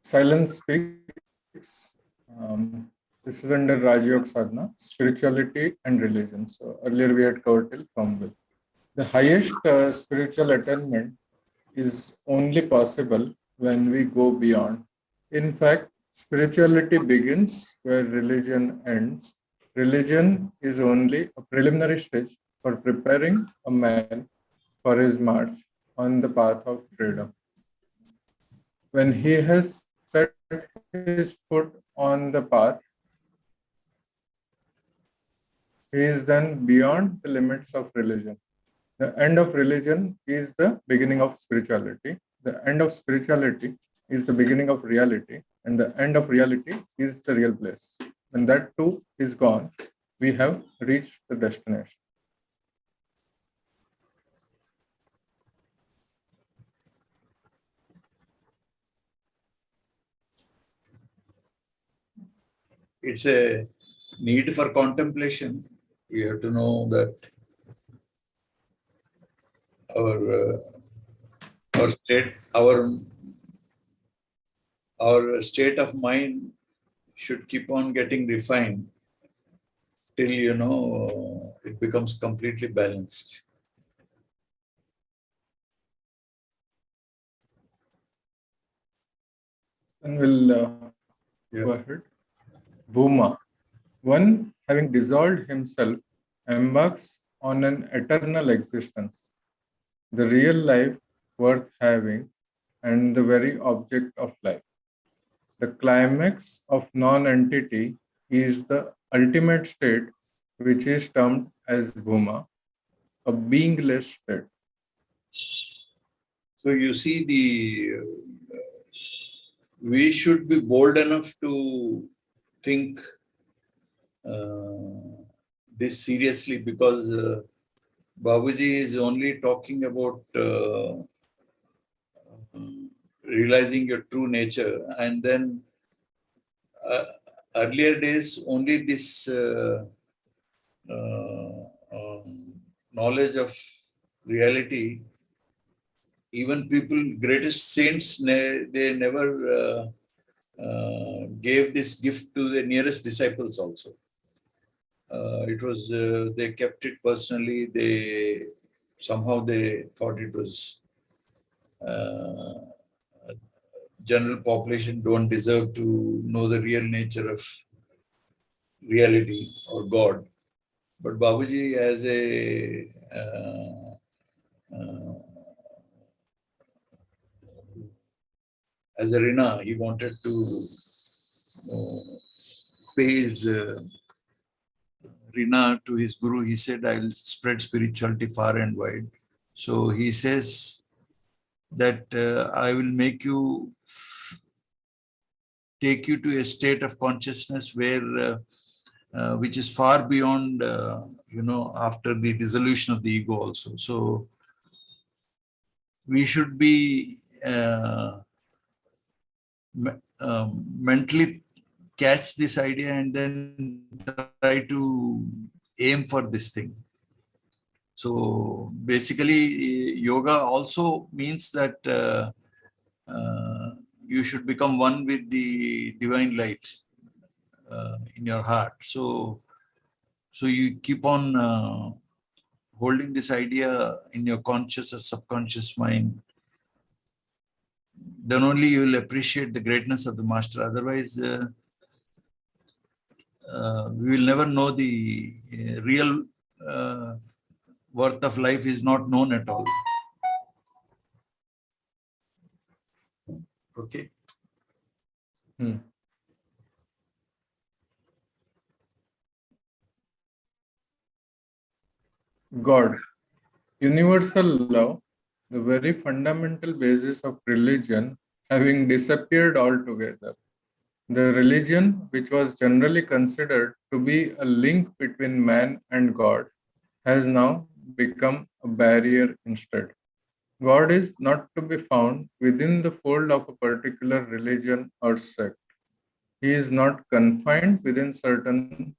Silence speaks. This is under Rajyoga Sadhana, spirituality and religion. So earlier we had covered till from will. The highest spiritual attainment is only possible when we go beyond. In fact, spirituality begins where religion ends. Religion is only a preliminary stage for preparing a man for his march on the path of freedom. When he has set his foot on the path, he is then beyond the limits of religion. The end of religion is the beginning of spirituality. The end of spirituality is the beginning of reality. And the end of reality is the real place. When that too is gone, we have reached the destination. It's a need for contemplation. We have to know that our state of mind should keep on getting refined till it becomes completely balanced. And we'll go ahead. Bhuma, one having dissolved himself, embarks on an eternal existence, the real life worth having, and the very object of life. The climax of non-entity is the ultimate state, which is termed as Bhuma, a beingless state. So you see, we should be bold enough to think this seriously, because Babuji is only talking about realizing your true nature, and then earlier days only this knowledge of reality. Even people, greatest saints, they never gave this gift to the nearest disciples also. It was, they kept it personally. They thought it was general population don't deserve to know the real nature of reality or God. But Babuji, as a Rina, he wanted to pay his Rina to his guru. He said, I'll spread spirituality far and wide. So he says that I will take you to a state of consciousness where which is far beyond, after the dissolution of the ego also. So we should be mentally catch this idea and then try to aim for this thing. So basically, yoga also means that you should become one with the divine light in your heart. So you keep on holding this idea in your conscious or subconscious mind. Then only you will appreciate the greatness of the master. Otherwise, we will never know the real worth of life is not known at all. Okay. God, universal love, the very fundamental basis of religion, having disappeared altogether. The religion, which was generally considered to be a link between man and God, has now become a barrier instead. God is not to be found within the fold of a particular religion or sect. He is not confined within certain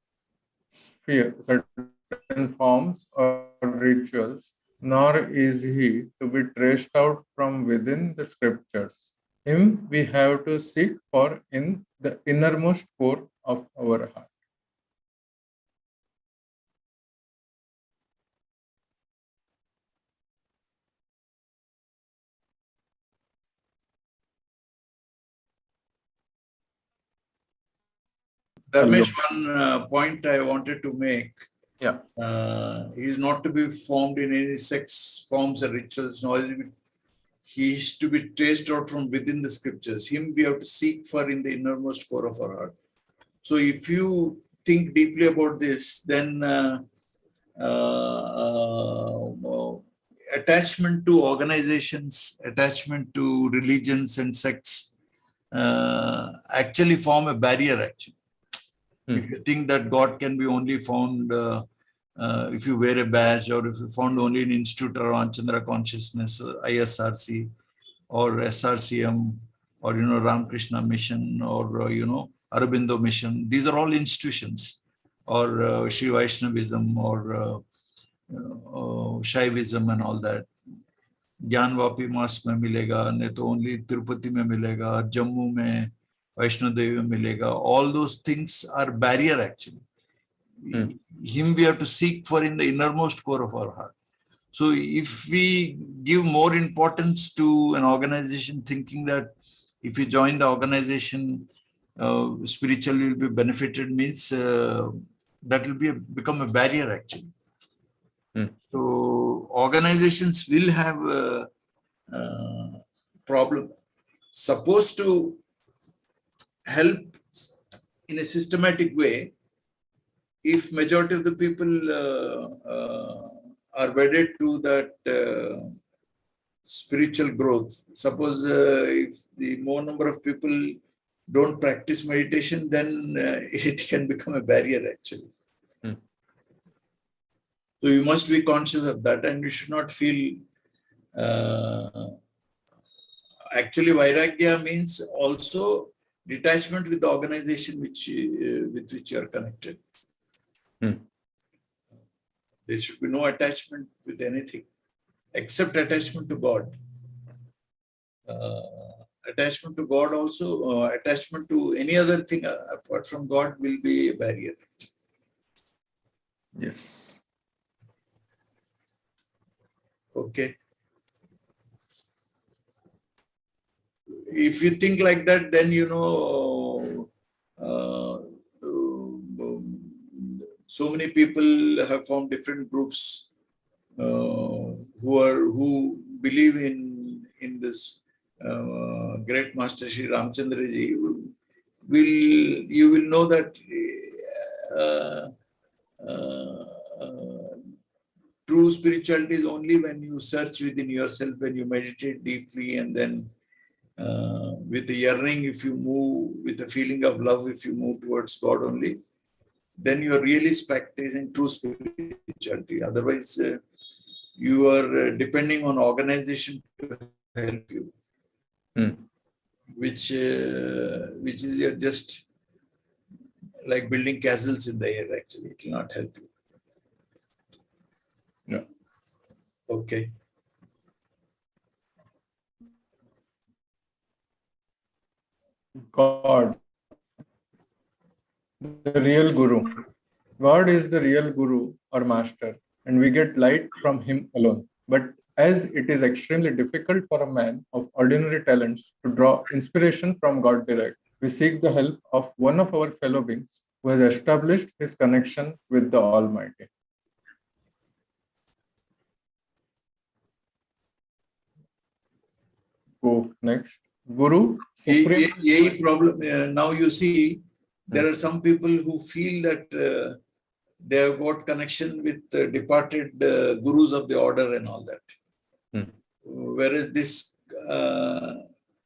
forms or rituals, nor is he to be traced out from within the scriptures. Him we have to seek for in the innermost core of our heart. Dharmesh, one point I wanted to make. Yeah. He is not to be formed in any sects, forms, or rituals, nor he is to be traced out from within the scriptures. Him we have to seek for in the innermost core of our heart. So if you think deeply about this, then attachment to organizations, attachment to religions and sects actually form a barrier, actually. If you think that God can be only found if you wear a badge, or if you found only in Institute of Ramchandra Consciousness, ISRC, or SRCM, or Ramakrishna Mission, or Aurobindo Mission. These are all institutions, or Shri Vaishnavism, or Shaivism, and all that. ज्ञान वापी मास में मिलेगा, नहीं तो only Tirupati में मिलेगा, जम्मू में वैष्णो देवी में मिलेगा. All those things are barrier, actually. Him we have to seek for in the innermost core of our heart. So if we give more importance to an organization, thinking that if you join the organization, spiritually will be benefited, means that will become a barrier, actually. So organizations will have a problem. Supposed to help in a systematic way if majority of the people are wedded to that spiritual growth. Suppose if the more number of people don't practice meditation, then it can become a barrier, actually. So you must be conscious of that, and you should not feel. Actually, Vairagya means also detachment with the organization with which you are connected. There should be no attachment with anything except attachment to God. Attachment to God also, attachment to any other thing apart from God will be a barrier. Yes. Okay. If you think like that, then so many people have formed different groups who believe in this great master Sri Ramchandraji. You will know that true spirituality is only when you search within yourself, when you meditate deeply, and then with the yearning, if you move with a feeling of love, if you move towards God only, then you are really practicing true spirituality. Otherwise, you are depending on organization to help you, which is just like building castles in the air. Actually, it will not help you. No. Okay. God, the real Guru. God is the real Guru or Master, and we get light from Him alone. But as it is extremely difficult for a man of ordinary talents to draw inspiration from God direct, we seek the help of one of our fellow beings who has established his connection with the Almighty. Go next. Guru, supreme. Problem. Now you see, there are some people who feel that they have got connection with departed gurus of the order and all that. Whereas this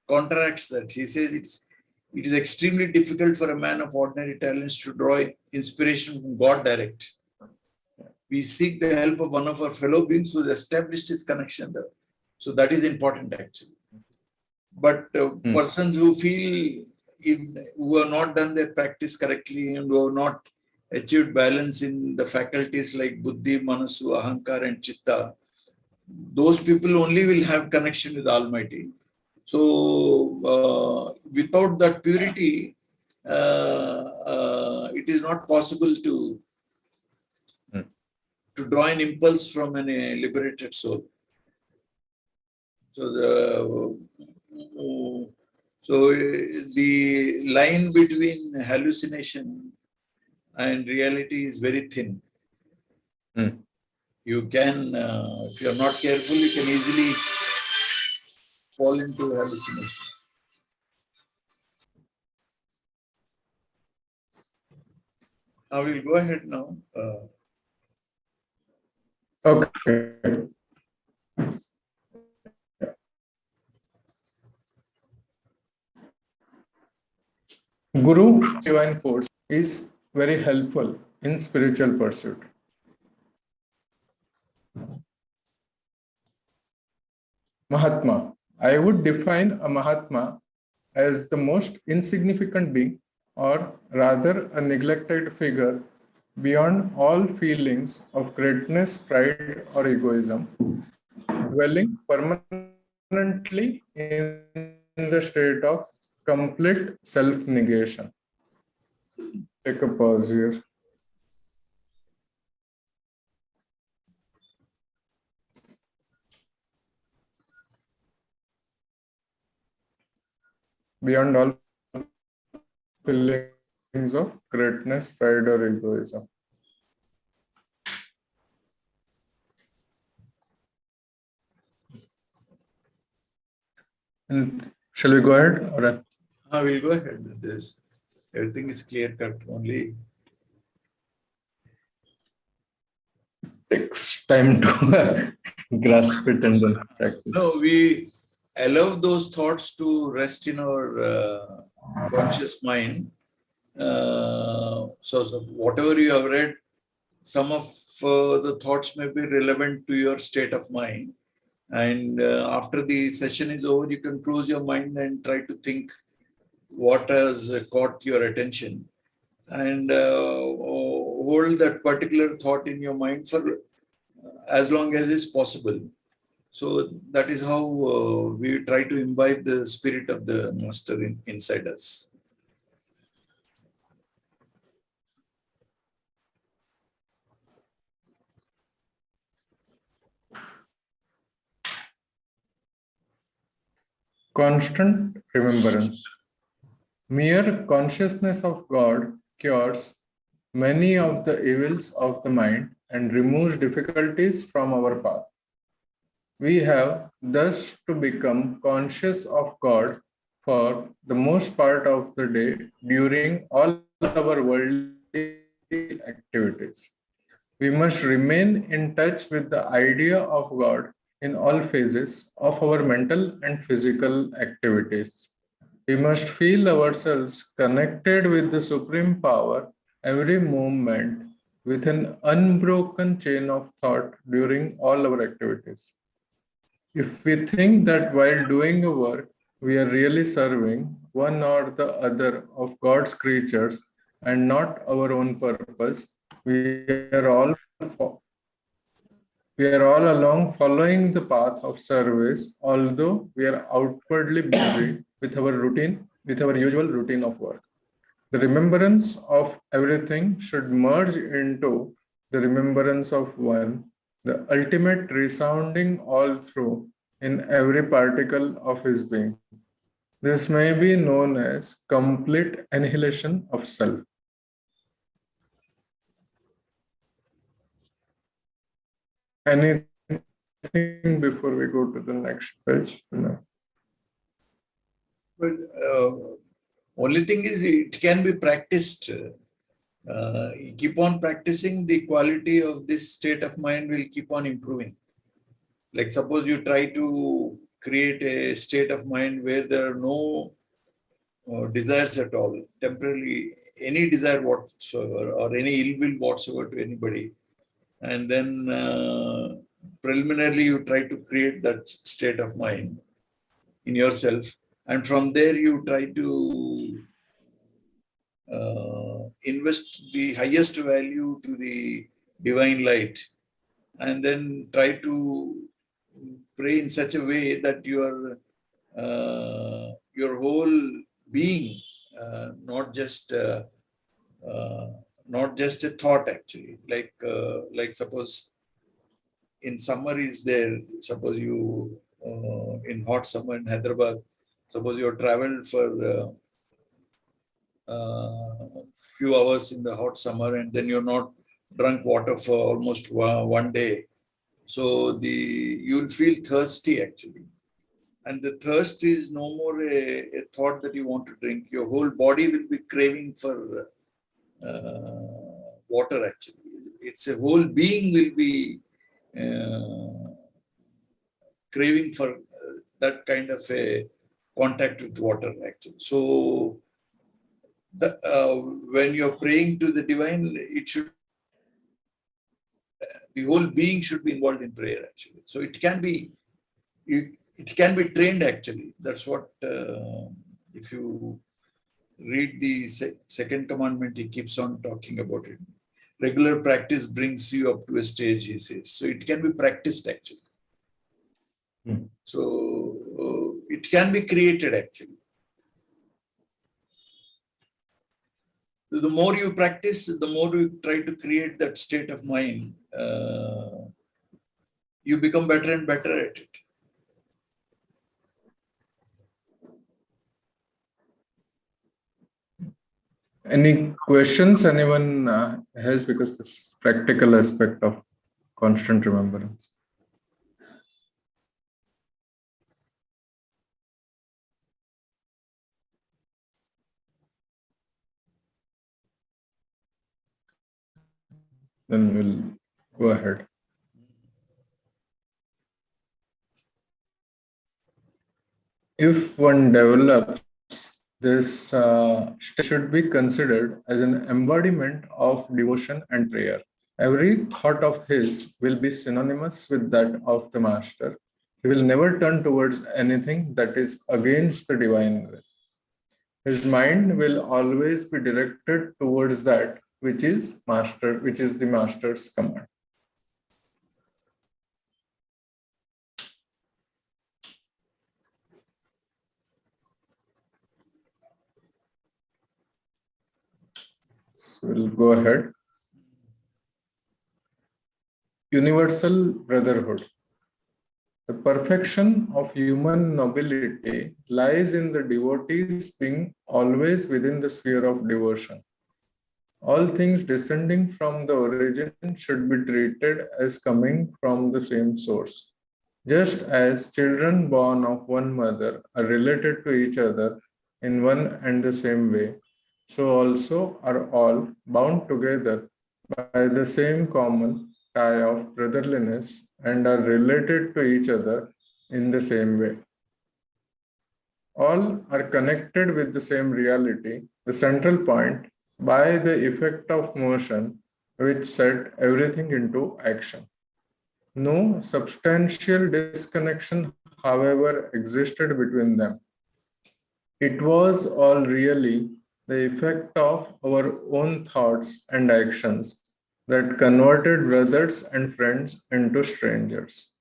counteracts that. He says it is extremely difficult for a man of ordinary talents to draw inspiration from God direct. We seek the help of one of our fellow beings who has established his connection there. So that is important, actually. But persons who feel who have not done their practice correctly and who have not achieved balance in the faculties like Buddhi, Manasu, Ahankar, and Chitta, those people only will have connection with the Almighty. So without that purity, it is not possible to draw an impulse from a liberated soul. So the line between hallucination and reality is very thin. You can, if you are not careful, you can easily fall into hallucination. I will go ahead now. Okay. Guru, divine force, is very helpful in spiritual pursuit. Mahatma. I would define a Mahatma as the most insignificant being, or rather a neglected figure beyond all feelings of greatness, pride, or egoism, dwelling permanently in the state of complete self-negation. Take a pause here. Beyond all feelings of greatness, pride, or egoism. And shall we go ahead? Or I will go ahead with this. Everything is clear cut. Only takes time to grasp it and then practice. no, we allow those thoughts to rest in our conscious mind. So whatever you have read, some of the thoughts may be relevant to your state of mind. And after the session is over, you can close your mind and try to think what has caught your attention, and hold that particular thought in your mind for as long as is possible. So that is how we try to imbibe the spirit of the master inside us. Constant remembrance. Mere consciousness of God cures many of the evils of the mind and removes difficulties from our path. We have thus to become conscious of God for the most part of the day during all our worldly activities. We must remain in touch with the idea of God in all phases of our mental and physical activities. We must feel ourselves connected with the Supreme Power every moment with an unbroken chain of thought during all our activities. If we think that while doing a work, we are really serving one or the other of God's creatures and not our own purpose, we are all along following the path of service, although we are outwardly busy with our usual routine of work. The remembrance of everything should merge into the remembrance of one, the ultimate resounding all through in every particle of his being. This may be known as complete annihilation of self. Anything before we go to the next page? No. But only thing is, it can be practiced. Keep on practicing, the quality of this state of mind will keep on improving. Like suppose you try to create a state of mind where there are no desires at all, temporarily, any desire whatsoever or any ill will whatsoever to anybody. And then preliminarily you try to create that state of mind in yourself. And from there you try to invest the highest value to the divine light, and then try to pray in such a way that you are your whole being, not just a thought actually. Like suppose in summer is there, suppose you in hot summer in Hyderabad, suppose you have traveled for few hours in the hot summer and then you're not drunk water for almost one day. So you'll feel thirsty actually. And the thirst is no more a thought that you want to drink. Your whole body will be craving for water actually. It's a whole being will be craving for that kind of a contact with water actually. So when you're praying to the divine, the whole being should be involved in prayer actually. So it can be trained actually. That's what if you read the second commandment, he keeps on talking about it. Regular practice brings you up to a stage, he says. So it can be practiced actually. So it can be created actually. The more you practice, the more you try to create that state of mind, you become better and better at it. Any questions anyone has, because this practical aspect of constant remembrance? Then we'll go ahead. If one develops this, should be considered as an embodiment of devotion and prayer. Every thought of his will be synonymous with that of the master. He will never turn towards anything that is against the divine will. His mind will always be directed towards that which is the master's command. So we'll go ahead. Universal Brotherhood. The perfection of human nobility lies in the devotees being always within the sphere of devotion. All things descending from the origin should be treated as coming from the same source. Just as children born of one mother are related to each other in one and the same way, so also are all bound together by the same common tie of brotherliness and are related to each other in the same way. All are connected with the same reality, the central point, by the effect of motion which set everything into action. No substantial disconnection, however, existed between them. It was all really the effect of our own thoughts and actions that converted brothers and friends into strangers.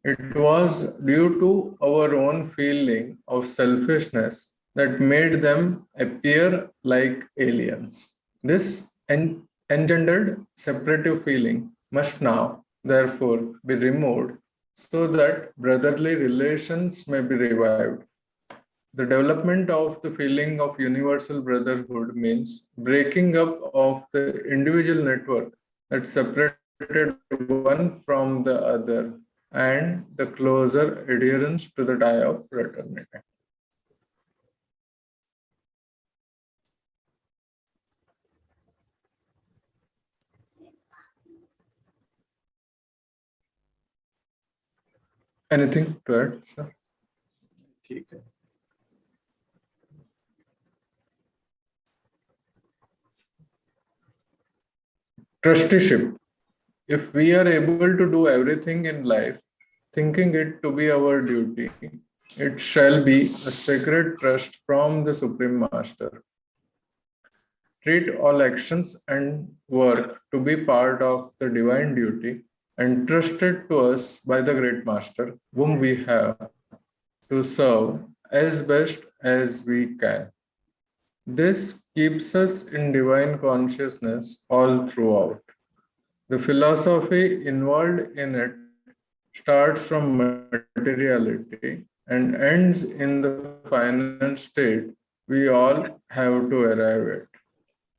It was due to our own feeling of selfishness that made them appear like aliens. This engendered separative feeling must now, therefore, be removed so that brotherly relations may be revived. The development of the feeling of universal brotherhood means breaking up of the individual network that separated one from the other and the closer adherence to the tie of fraternity. Anything to add, sir? Okay. Trusteeship. If we are able to do everything in life, thinking it to be our duty, it shall be a sacred trust from the Supreme Master. Treat all actions and work to be part of the divine duty entrusted to us by the Great Master, whom we have to serve as best as we can. This keeps us in divine consciousness all throughout. The philosophy involved in it starts from materiality and ends in the final state we all have to arrive at.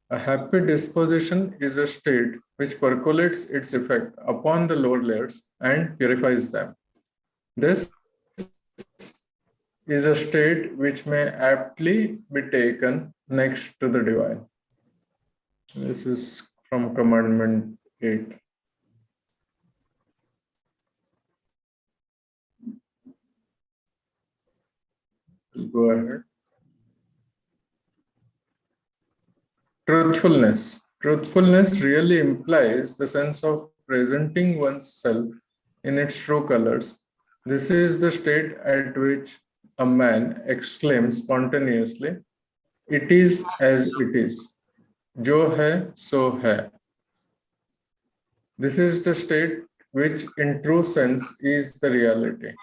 A happy disposition is a state which percolates its effect upon the lower layers and purifies them. This is a state which may aptly be taken next to the divine. This is from Commandment 8. We'll go ahead. Truthfulness. Truthfulness really implies the sense of presenting oneself in its true colors. This is the state at which a man exclaims spontaneously, "It is as it is. Jo hai, so hai." This is the state which, in true sense, is the reality.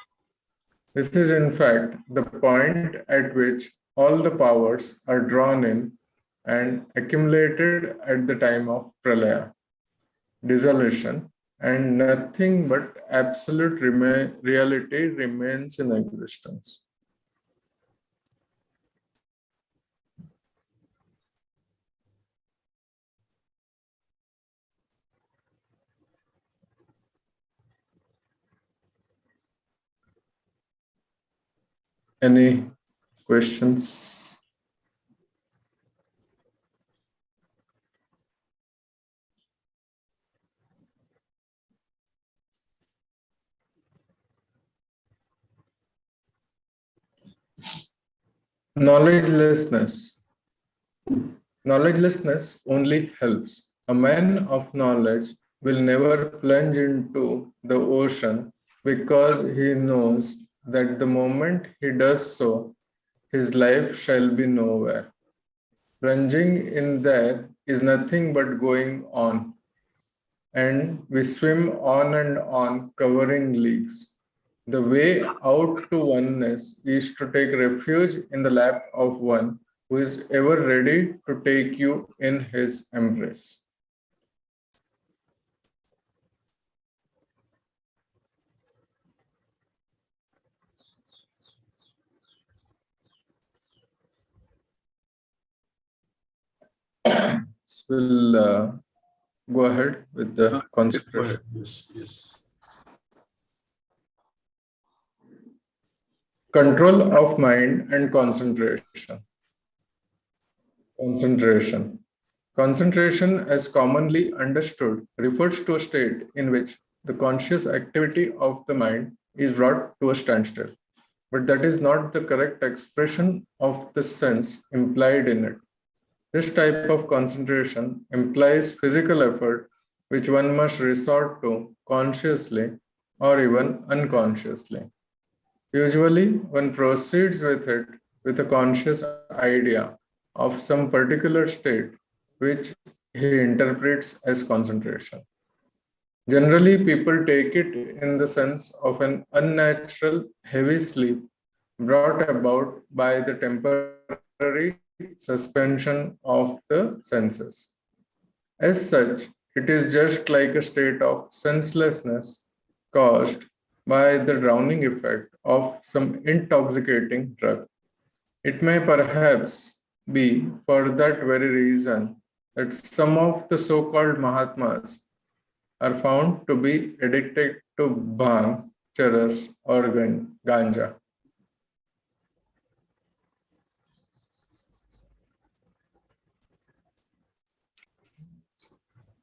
This is, in fact, the point at which all the powers are drawn in and accumulated at the time of pralaya, dissolution, and nothing but absolute reality remains in existence. Any questions? Knowledgelessness. Knowledgelessness only helps. A man of knowledge will never plunge into the ocean because he knows that the moment he does so, his life shall be nowhere. Plunging in there is nothing but going on, and we swim on and on, covering leagues. The way out to oneness is to take refuge in the lap of one who is ever ready to take you in his embrace. So we'll go ahead with the concentration. Yes, yes. Control of mind and concentration. Concentration. Concentration, as commonly understood, refers to a state in which the conscious activity of the mind is brought to a standstill. But that is not the correct expression of the sense implied in it. This type of concentration implies physical effort, which one must resort to consciously or even unconsciously. Usually, one proceeds with it with a conscious idea of some particular state which he interprets as concentration. Generally, people take it in the sense of an unnatural, heavy sleep brought about by the temporary suspension of the senses. As such, it is just like a state of senselessness caused by the drowning effect of some intoxicating drug. It may perhaps be for that very reason that some of the so called Mahatmas are found to be addicted to bhang, charas, or ganja.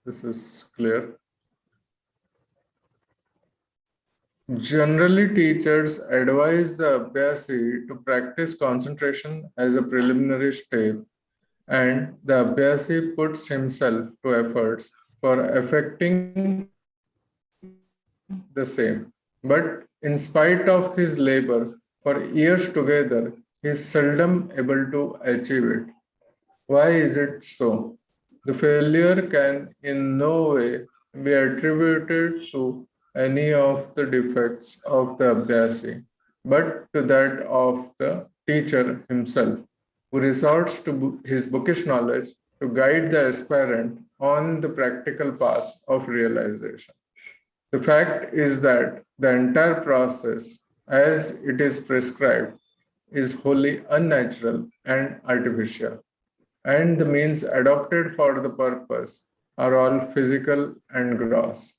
This is clear. Generally, teachers advise the Abhyasi to practice concentration as a preliminary step, and the Abhyasi puts himself to efforts for effecting the same. But in spite of his labor for years together, he is seldom able to achieve it. Why is it so? The failure can in no way be attributed to any of the defects of the Abhyasi. but to that of the teacher himself, who resorts to his bookish knowledge to guide the aspirant on the practical path of realization. The fact is that the entire process, as it is prescribed, is wholly unnatural and artificial, and the means adopted for the purpose are all physical and gross.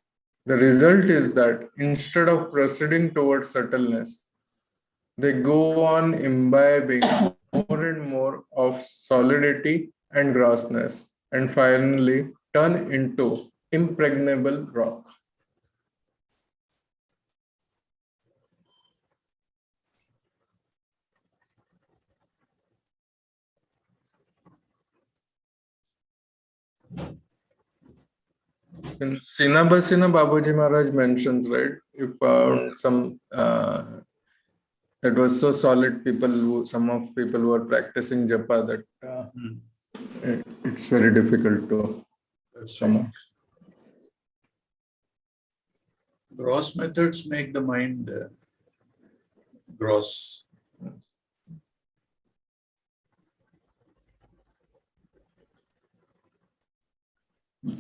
The result is that instead of proceeding towards subtleness, they go on imbibing more and more of solidity and grossness, and finally turn into impregnable rock. In Sinabasina, Babuji Maharaj mentions, right? He found some it was so solid. Some of people who are practicing japa that it's very difficult to That's come right. out. Gross methods make the mind gross.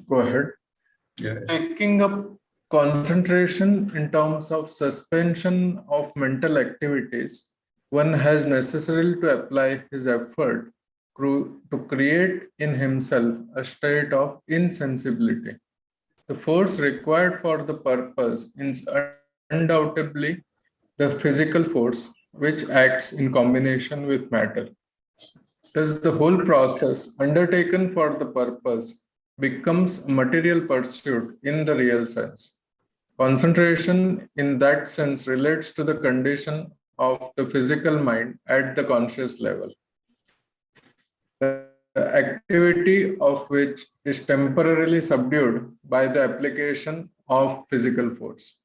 Go ahead. Yeah. Taking up concentration in terms of suspension of mental activities, one has necessarily to apply his effort to create in himself a state of insensibility. The force required for the purpose is undoubtedly the physical force which acts in combination with matter. Thus, the whole process undertaken for the purpose becomes a material pursuit in the real sense. Concentration, in that sense, relates to the condition of the physical mind at the conscious level, the activity of which is temporarily subdued by the application of physical force.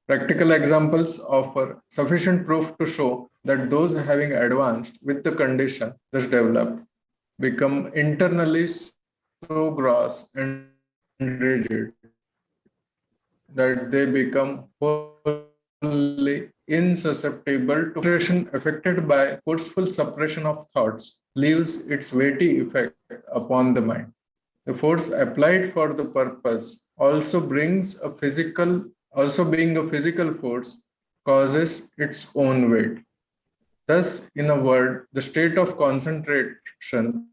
Practical examples offer sufficient proof to show that those having advanced with the condition thus developed become internally so gross and rigid that they become wholly insusceptible to concentration affected by forceful suppression of thoughts leaves its weighty effect upon the mind. The force applied for the purpose also being a physical force, causes its own weight. Thus, in a word, the state of concentration,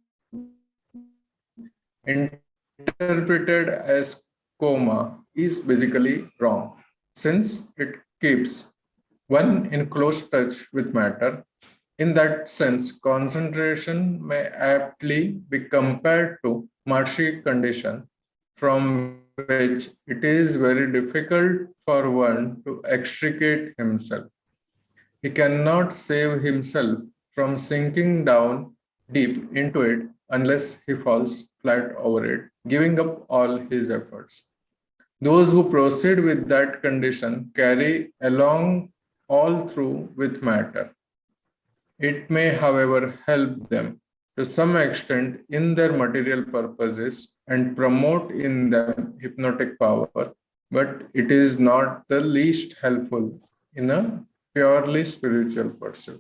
interpreted as coma, is basically wrong, since it keeps one in close touch with matter. In that sense, concentration may aptly be compared to marshy condition from which it is very difficult for one to extricate himself. He cannot save himself from sinking down deep into it unless he falls flat over it, giving up all his efforts. Those who proceed with that condition carry along all through with matter. It may, however, help them to some extent in their material purposes and promote in them hypnotic power, but it is not the least helpful in a purely spiritual pursuit.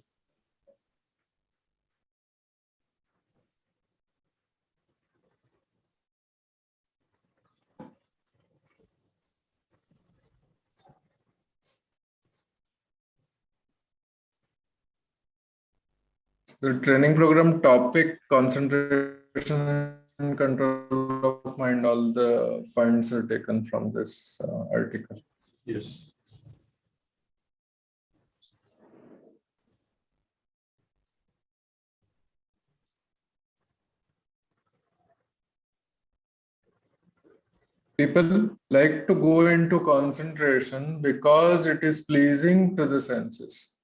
The training program topic, concentration and control of mind, all the points are taken from this article. Yes. People like to go into concentration because it is pleasing to the senses.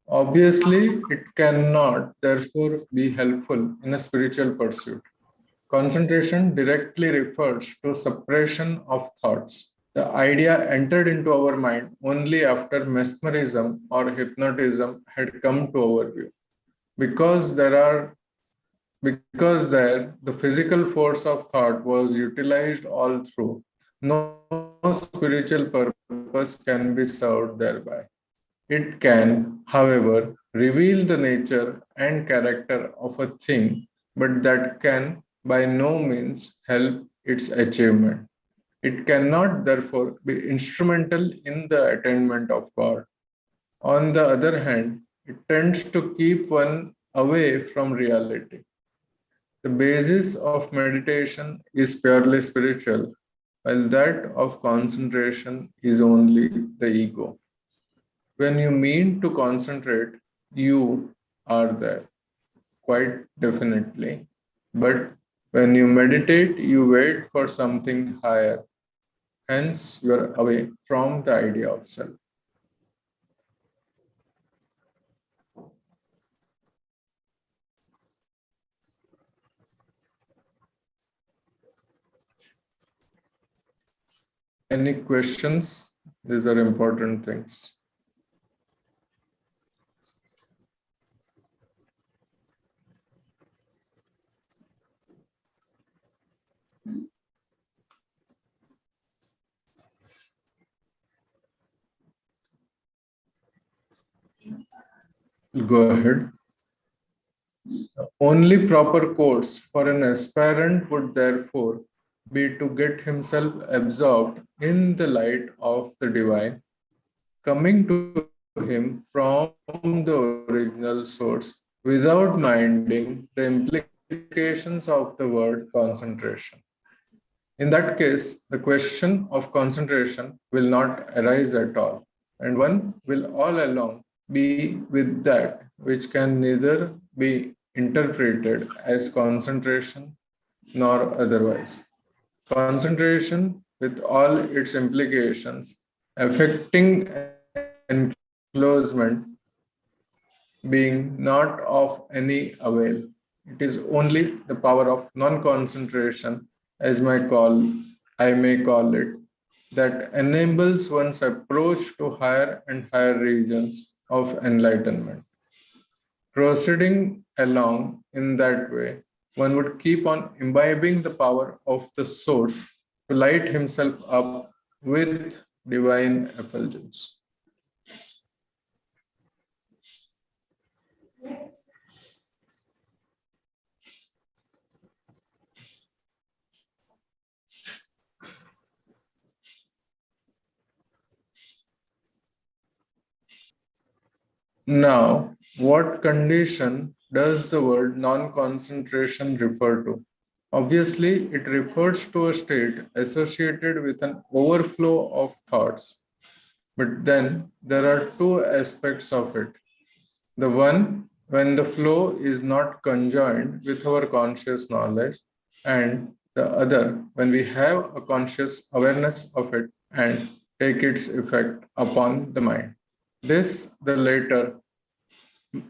Obviously, it cannot, therefore, be helpful in a spiritual pursuit. Concentration directly refers to suppression of thoughts. The idea entered into our mind only after mesmerism or hypnotism had come to our view. Because there the physical force of thought was utilized all through, no spiritual purpose can be served thereby. It can, however, reveal the nature and character of a thing, but that can by no means help its achievement. It cannot, therefore, be instrumental in the attainment of God. On the other hand, it tends to keep one away from reality. The basis of meditation is purely spiritual, while that of concentration is only the ego. When you mean to concentrate, you are there, quite definitely. But when you meditate, you wait for something higher. Hence, you are away from the idea of self. Any questions? These are important things. Go ahead. Only proper course for an aspirant would therefore be to get himself absorbed in the light of the divine, coming to him from the original source without minding the implications of the word concentration. In that case, the question of concentration will not arise at all, and one will all along be with that which can neither be interpreted as concentration nor otherwise. Concentration, with all its implications, affecting enclosement, being not of any avail. It is only the power of non-concentration, I may call it, that enables one's approach to higher and higher regions of enlightenment. Proceeding along in that way, one would keep on imbibing the power of the source to light himself up with divine effulgence. Now, what condition does the word non-concentration refer to? Obviously, it refers to a state associated with an overflow of thoughts. But then there are two aspects of it. The one, when the flow is not conjoined with our conscious knowledge, and the other, when we have a conscious awareness of it and take its effect upon the mind. This, the later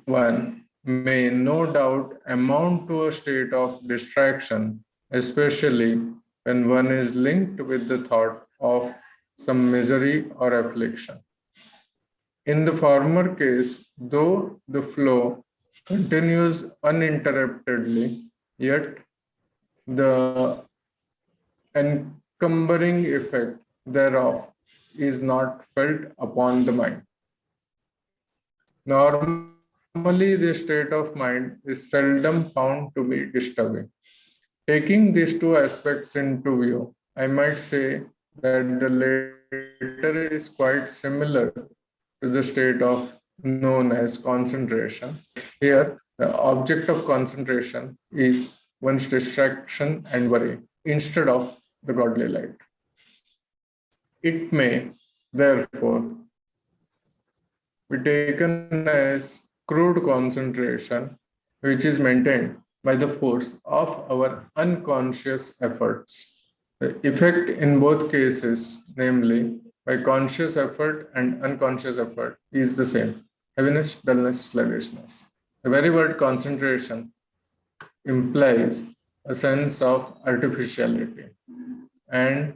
one, may no doubt amount to a state of distraction, especially when one is linked with the thought of some misery or affliction. In the former case, though the flow continues uninterruptedly, yet the encumbering effect thereof is not felt upon the mind. Normally, the state of mind is seldom found to be disturbing. Taking these two aspects into view, I might say that the latter is quite similar to the state of known as concentration. Here, the object of concentration is one's distraction and worry instead of the godly light. It may, therefore, be taken as crude concentration, which is maintained by the force of our unconscious efforts. The effect in both cases, namely by conscious effort and unconscious effort, is the same: heaviness, dullness, sluggishness. The very word concentration implies a sense of artificiality, and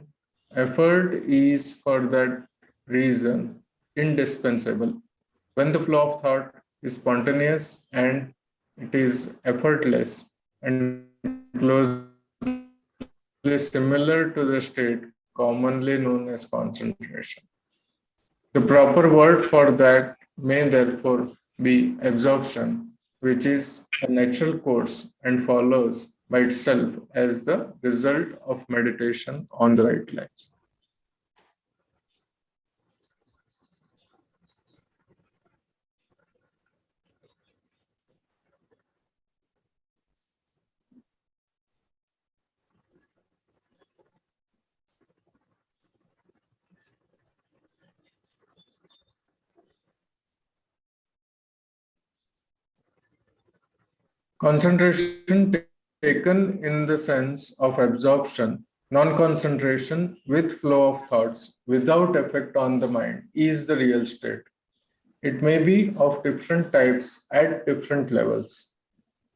effort is for that reason indispensable. When the flow of thought is spontaneous and it is effortless and closely similar to the state commonly known as concentration. The proper word for that is may therefore be absorption, which is a natural course and follows by itself as the result of meditation on the right lines. Concentration taken in the sense of absorption, non-concentration with flow of thoughts without effect on the mind is the real state. It may be of different types at different levels.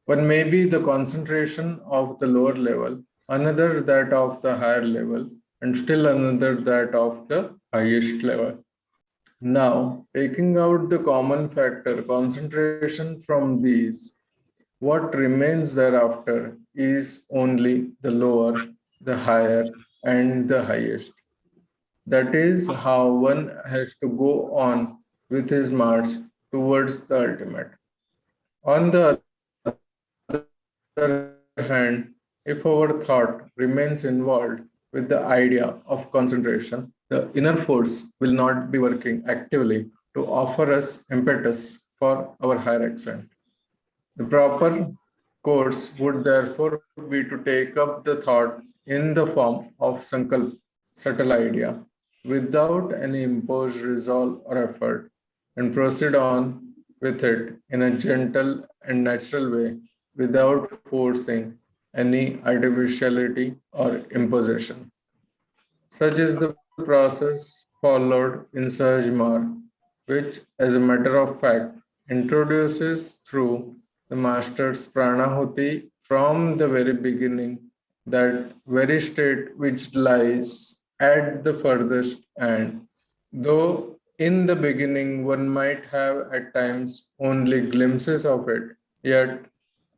One may be the concentration of the lower level, another that of the higher level, and still another that of the highest level. Now, taking out the common factor concentration from these, what remains thereafter is only the lower, the higher, and the highest. That is how one has to go on with his march towards the ultimate. On the other hand, if our thought remains involved with the idea of concentration, the inner force will not be working actively to offer us impetus for our higher accent. The proper course would therefore be to take up the thought in the form of sankalp, subtle idea, without any imposed resolve or effort, and proceed on with it in a gentle and natural way without forcing any artificiality or imposition. Such is the process followed in Sahajmar, which, as a matter of fact, introduces through the master's pranahuti from the very beginning that very state which lies at the furthest end. Though in the beginning one might have at times only glimpses of it, yet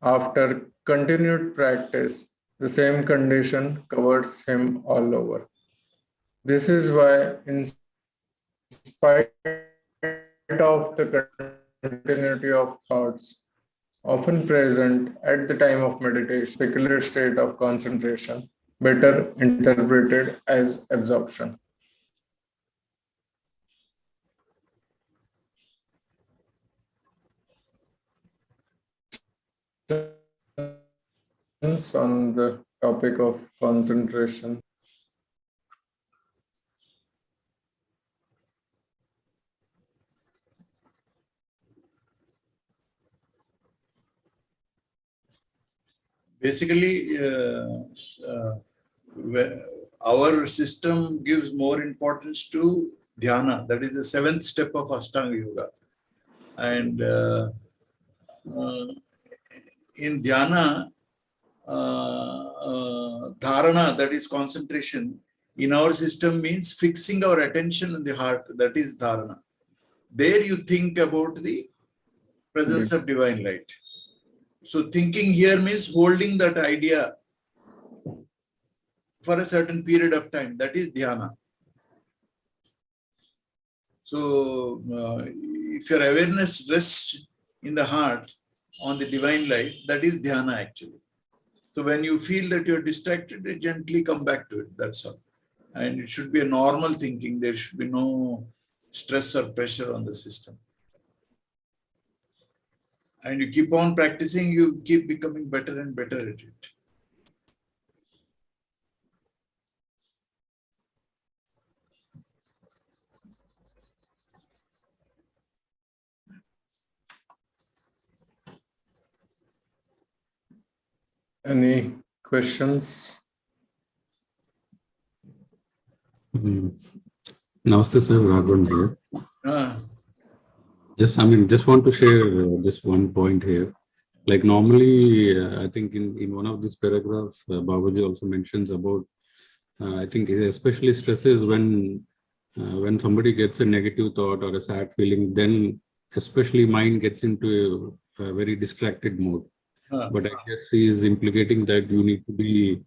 after continued practice, the same condition covers him all over. This is why, in spite of the continuity of thoughts often present at the time of meditation, one may find a particular state of concentration better interpreted as absorption. Any questions on the topic of concentration? Basically, our system gives more importance to dhyana. That is the seventh step of Ashtanga Yoga. And in dhyana, dharana, that is concentration, in our system means fixing our attention in the heart. That is dharana. There you think about the presence of divine light. So thinking here means holding that idea for a certain period of time. That is dhyana. So if your awareness rests in the heart on the divine light, that is dhyana actually. So when you feel that you're distracted, you gently come back to it. That's all. And it should be a normal thinking. There should be no stress or pressure on the system. And you keep on practicing, you keep becoming better and better at it. Any questions? Namaste, sir. Raghavan here. Ah. Just want to share this one point here. Like normally, I think in one of these paragraphs, Babuji also mentions about, I think it especially stresses when somebody gets a negative thought or a sad feeling, then especially mind gets into a very distracted mode. But I guess he is implicating that you need to be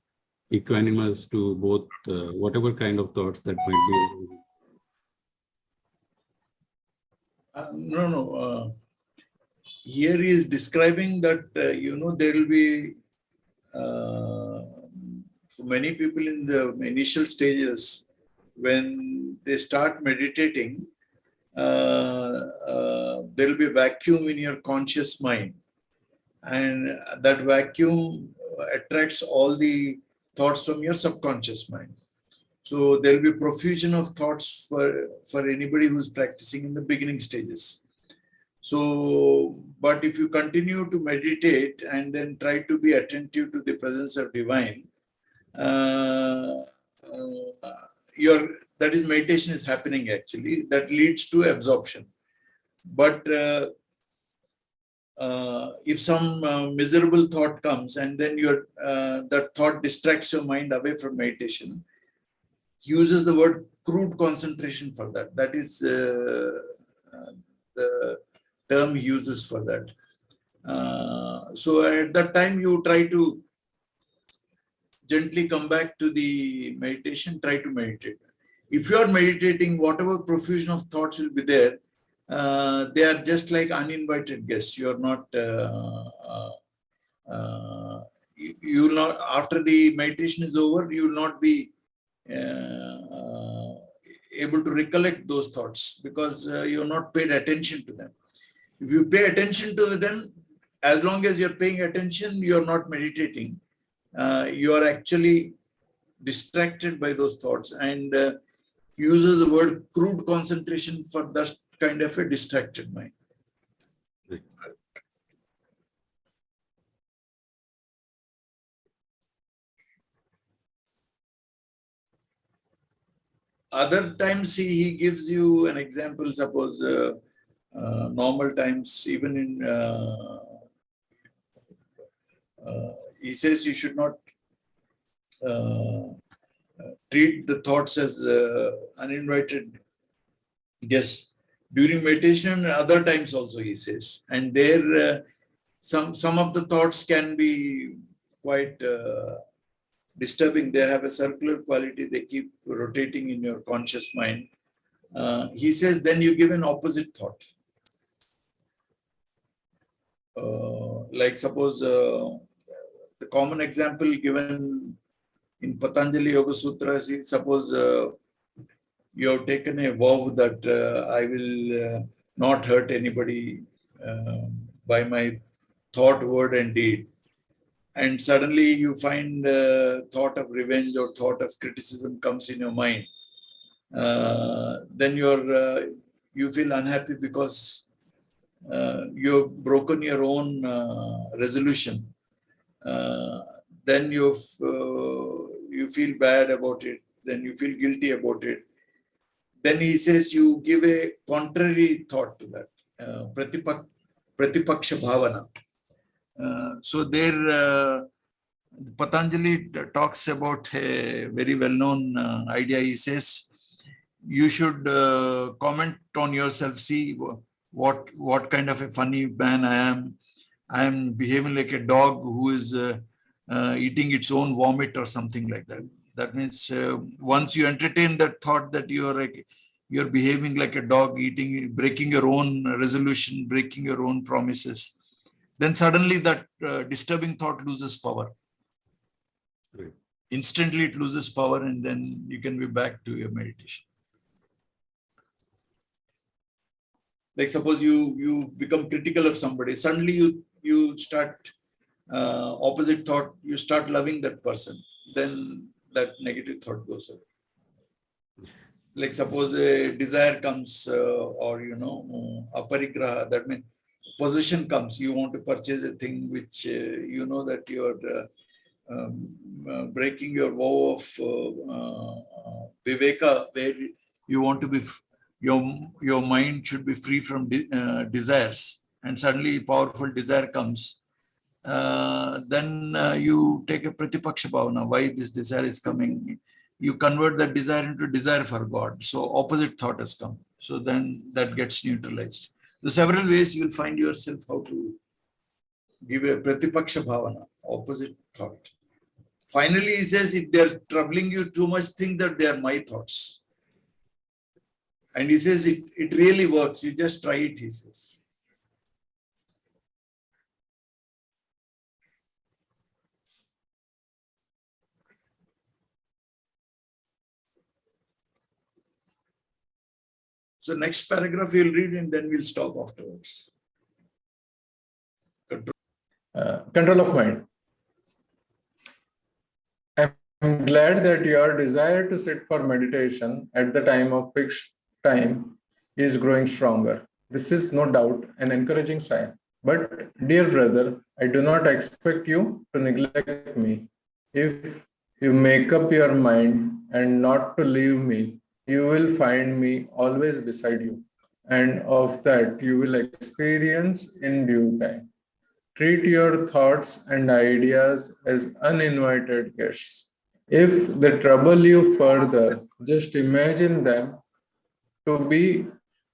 equanimous to both whatever kind of thoughts that might be. No. Here he is describing that, there will be, for many people in the initial stages, when they start meditating, there will be vacuum in your conscious mind. And that vacuum attracts all the thoughts from your subconscious mind. So there will be profusion of thoughts for anybody who's practicing in the beginning stages. So, but if you continue to meditate and then try to be attentive to the presence of divine, that is meditation is happening actually. That leads to absorption. But if some miserable thought comes and then that thought distracts your mind away from meditation, he uses the word crude concentration for that. That is the term he uses for that. So at that time, you try to gently come back to the meditation, try to meditate. If you are meditating, whatever profusion of thoughts will be there, they are just like uninvited guests. You are not, you will not, after the meditation is over, you will not be able to recollect those thoughts because you are not paid attention to them. If you pay attention to them, as long as you're paying attention, you're not meditating. You are actually distracted by those thoughts, and uses the word crude concentration for that kind of a distracted mind. Other times he gives you an example, suppose normal times, even in he says you should not treat the thoughts as uninvited guests during meditation and other times also, he says. And there some of the thoughts can be quite disturbing. They have a circular quality. They keep rotating in your conscious mind. He says then you give an opposite thought. Like suppose the common example given in Patanjali Yoga Sutras is, suppose you have taken a vow that I will not hurt anybody by my thought, word and deed. And suddenly you find thought of revenge or thought of criticism comes in your mind. Then you feel unhappy because you've broken your own resolution. Then you feel bad about it. Then you feel guilty about it. Then he says you give a contrary thought to that, pratipaksha bhavana. So there, Patanjali talks about a very well-known idea. He says you should comment on yourself. See what kind of a funny man I am. I am behaving like a dog who is eating its own vomit or something like that. That means once you entertain that thought that you're behaving like a dog, breaking your own resolution, breaking your own promises, then suddenly that disturbing thought loses power. Right. Instantly it loses power, and then you can be back to your meditation. Like suppose you become critical of somebody, suddenly you start opposite thought, you start loving that person, then that negative thought goes away. Like suppose a desire comes or aparigraha, that means possession comes, you want to purchase a thing which you know that you're breaking your vow of viveka, where you want to be, your mind should be free from desires, and suddenly powerful desire comes. Then you take a pratipaksha bhavana, why this desire is coming. You convert that desire into desire for God. So opposite thought has come. So then that gets neutralized. So several ways you will find yourself how to give a pratipaksha bhavana, opposite thought. Finally, he says, if they are troubling you too much, think that they are my thoughts. And he says it really works. You just try it, he says. So next paragraph we'll read and then we'll stop afterwards. Control of mind. I'm glad that your desire to sit for meditation at the time of fixed time is growing stronger. This is no doubt an encouraging sign. But, dear brother, I do not expect you to neglect me. If you make up your mind and not to leave me, you will find me always beside you. And of that you will experience in due time. Treat your thoughts and ideas as uninvited guests. If they trouble you further, just imagine them to be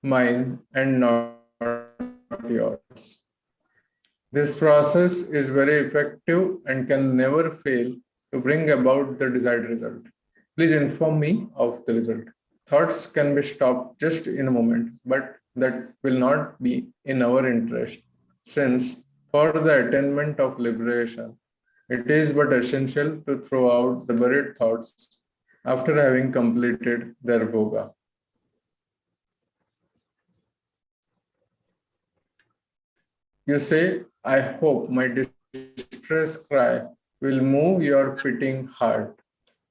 mine and not yours. This process is very effective and can never fail to bring about the desired result. Please inform me of the result. Thoughts can be stopped just in a moment, but that will not be in our interest, since for the attainment of liberation, it is but essential to throw out the buried thoughts after having completed their bhoga. You say, I hope my distress cry will move your pitying heart.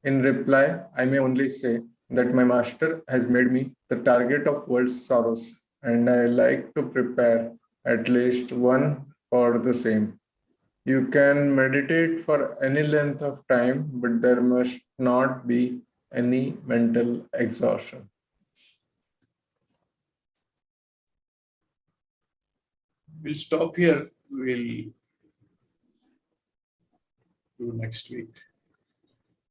In reply, I may only say that my master has made me the target of world's sorrows, and I like to prepare at least one for the same. You can meditate for any length of time, but there must not be any mental exhaustion. We'll stop here. We'll do next week.